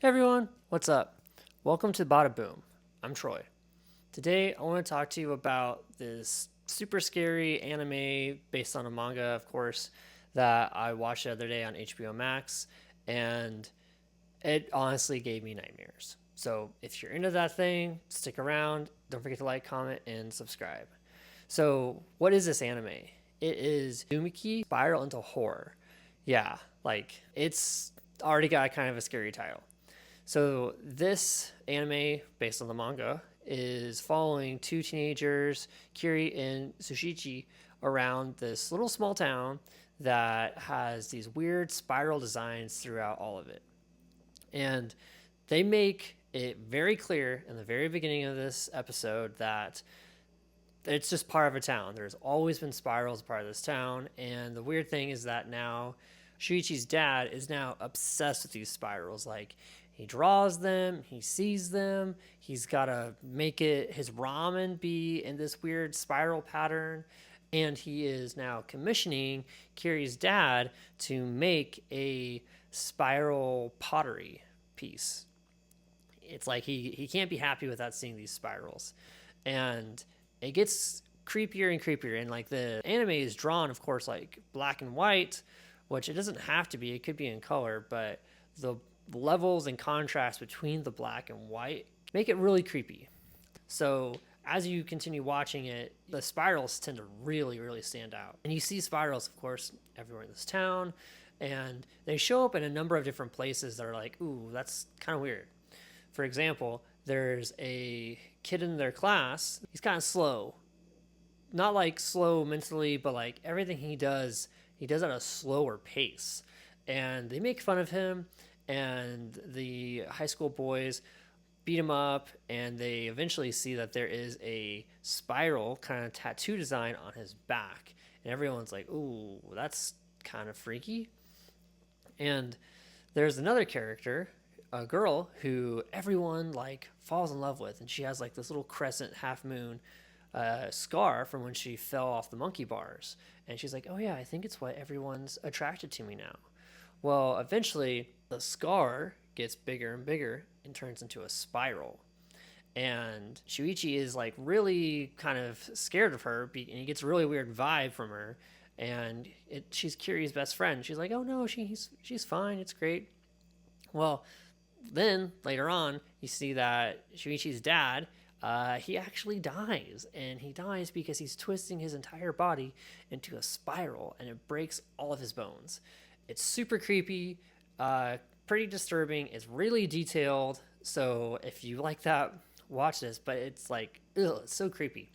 Hey everyone, what's up? Welcome to Badaboom. I'm Troy. Today I want to talk to you about this super scary anime based on a manga, of course, that I watched the other day on HBO Max, and it honestly gave me nightmares. So if you're into that thing, stick around. Don't forget to like, comment, and subscribe. So, what is this anime? It is Uzumaki Spiral into Horror. Yeah, it's already got kind of a scary title. So this anime, based on the manga, is following two teenagers, Kiri and Sushichi, around this little small town that has these weird spiral designs throughout all of it. And they make it very clear in the very beginning of this episode that it's just part of a town. There's always been spirals part of this town, and the weird thing is that now Shuichi's dad is now obsessed with these spirals. Like he draws them, he sees them, he's got to make it his ramen be in this weird spiral pattern, and he is now commissioning Kiri's dad to make a spiral pottery piece. It's like he can't be happy without seeing these spirals. And it gets creepier and creepier, and like the anime is drawn, of course, like black and white, which it doesn't have to be, it could be in color, but the levels and contrast between the black and white make it really creepy. So as you continue watching it, the spirals tend to really stand out, and you see spirals, of course, everywhere in this town, and they show up in a number of different places that are like, ooh, that's kind of weird. For example, there's a kid in their class. He's kind of slow. Not like slow mentally, but like everything he does at a slower pace. And they make fun of him, and the high school boys beat him up, and they eventually see that there is a spiral kind of tattoo design on his back. And everyone's like, ooh, that's kind of freaky. And there's another character, a girl who everyone like falls in love with, and she has like this little crescent half moon scar from when she fell off the monkey bars. And she's like, oh yeah, I think it's why everyone's attracted to me now. Well, eventually the scar gets bigger and bigger and turns into a spiral. And Shuichi is like really kind of scared of her, and he gets a really weird vibe from her. And she's Kiri's best friend. She's like, "Oh no, she's fine. It's great." Well, then later on, you see that Shuichi's dad, he actually dies, and he dies because he's twisting his entire body into a spiral, and it breaks all of his bones. It's super creepy, pretty disturbing. It's really detailed, so if you like that, watch this. But it's like, ugh, it's so creepy,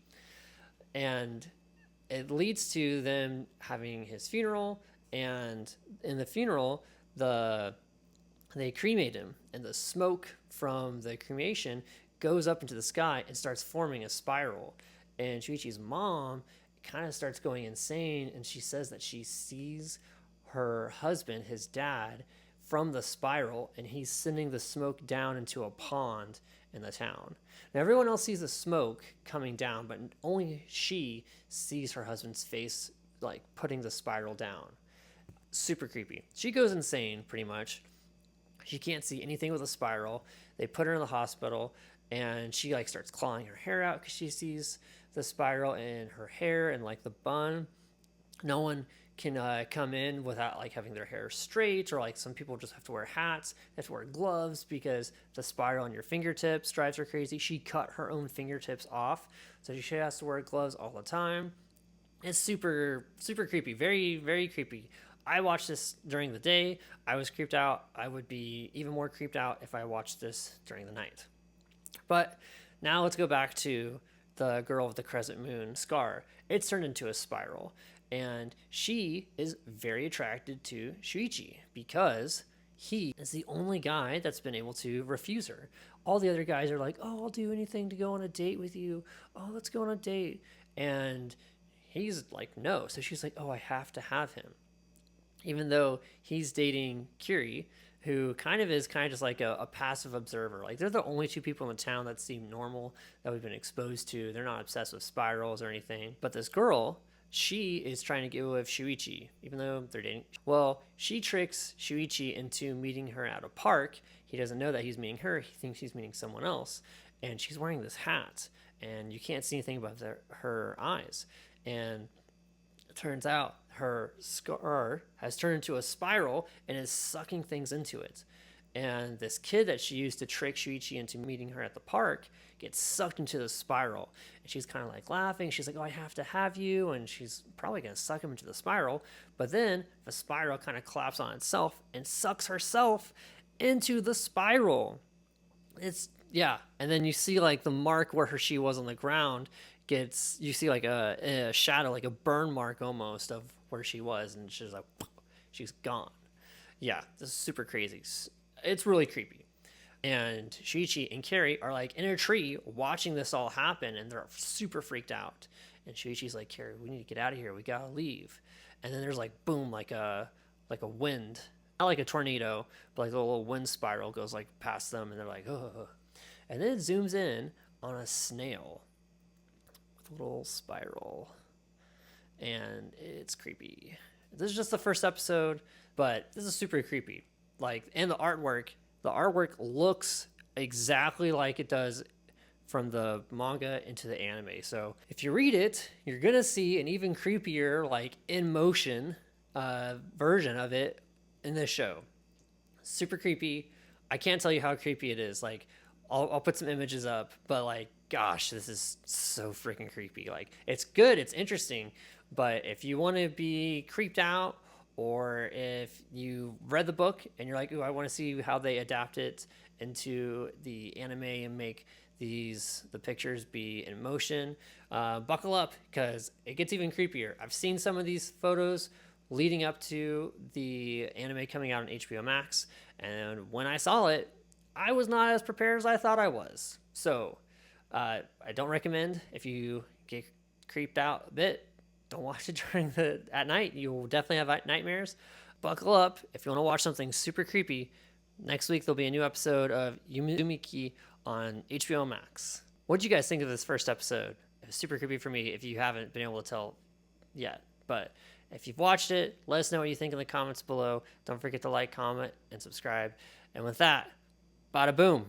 and it leads to them having his funeral, and in the funeral, they cremate him, and the smoke from the cremation goes up into the sky and starts forming a spiral. And Shuichi's mom kind of starts going insane, and she says that she sees her husband, his dad, from the spiral, and he's sending the smoke down into a pond in the town. Now, everyone else sees the smoke coming down, but only she sees her husband's face, like putting the spiral down. Super creepy. She goes insane, pretty much. She can't see anything with a spiral. They put her in the hospital, and she like starts clawing her hair out because she sees the spiral in her hair and like the bun. No one can come in without like having their hair straight, or like some people just have to wear hats. They have to wear gloves because the spiral on your fingertips drives her crazy. She cut her own fingertips off, so she has to wear gloves all the time. It's super creepy, very creepy. I watched this during the day. I was creeped out. I would be even more creeped out if I watched this during the night. But now let's go back to the girl with the crescent moon scar. It's turned into a spiral, and she is very attracted to Shuichi because he is the only guy that's been able to refuse her. All the other guys are like, "Oh, I'll do anything to go on a date with you. Oh, let's go on a date." And he's like, "No." So she's like, "Oh, I have to have him." Even though he's dating Kiri, who kind of just like a passive observer. Like they're the only two people in the town that seem normal that we've been exposed to. They're not obsessed with spirals or anything. But this girl, she is trying to get with Shuichi, even though they're dating. Well, she tricks Shuichi into meeting her at a park. he doesn't know that he's meeting her. He thinks he's meeting someone else. And she's wearing this hat, and you can't see anything above her eyes. And it turns out her scar has turned into a spiral and is sucking things into it. And this kid that she used to trick Shuichi into meeting her at the park gets sucked into the spiral. And she's kind of like laughing. She's like, oh, I have to have you. And she's probably going to suck him into the spiral. But then the spiral kind of collapses on itself and sucks herself into the spiral. Yeah. And then you see like the mark where she was on the ground you see like a shadow, like a burn mark almost of where she was. And she's like, she's gone. Yeah, this is super crazy. It's really creepy. And Shuichi and Carrie are like in a tree watching this all happen, and they're super freaked out. And Shuichi's like, Carrie, we need to get out of here. We gotta leave. And then there's like boom, like a wind, not like a tornado, but like a little wind spiral goes like past them, and they're like, oh. And then it zooms in on a snail with a little spiral, and it's creepy. This is just the first episode, but this is super creepy. Like, and the artwork looks exactly like it does from the manga into the anime. So if you read it, you're gonna see an even creepier, like in motion version of it in this show. Super creepy. I can't tell you how creepy it is. Like, I'll put some images up, but like, gosh, this is so freaking creepy. Like, it's good, it's interesting, but if you want to be creeped out, or if you read the book and you're like, ooh, I want to see how they adapt it into the anime and make the pictures be in motion, buckle up, because it gets even creepier. I've seen some of these photos leading up to the anime coming out on HBO Max, and when I saw it, I was not as prepared as I thought I was. So I don't recommend, if you get creeped out a bit, don't watch it at night. You will definitely have nightmares. Buckle up if you want to watch something super creepy. Next week there'll be a new episode of Uzumaki on HBO Max. What did you guys think of this first episode? It was super creepy for me if you haven't been able to tell yet. But if you've watched it, let us know what you think in the comments below. Don't forget to like, comment, and subscribe. And with that, bada boom.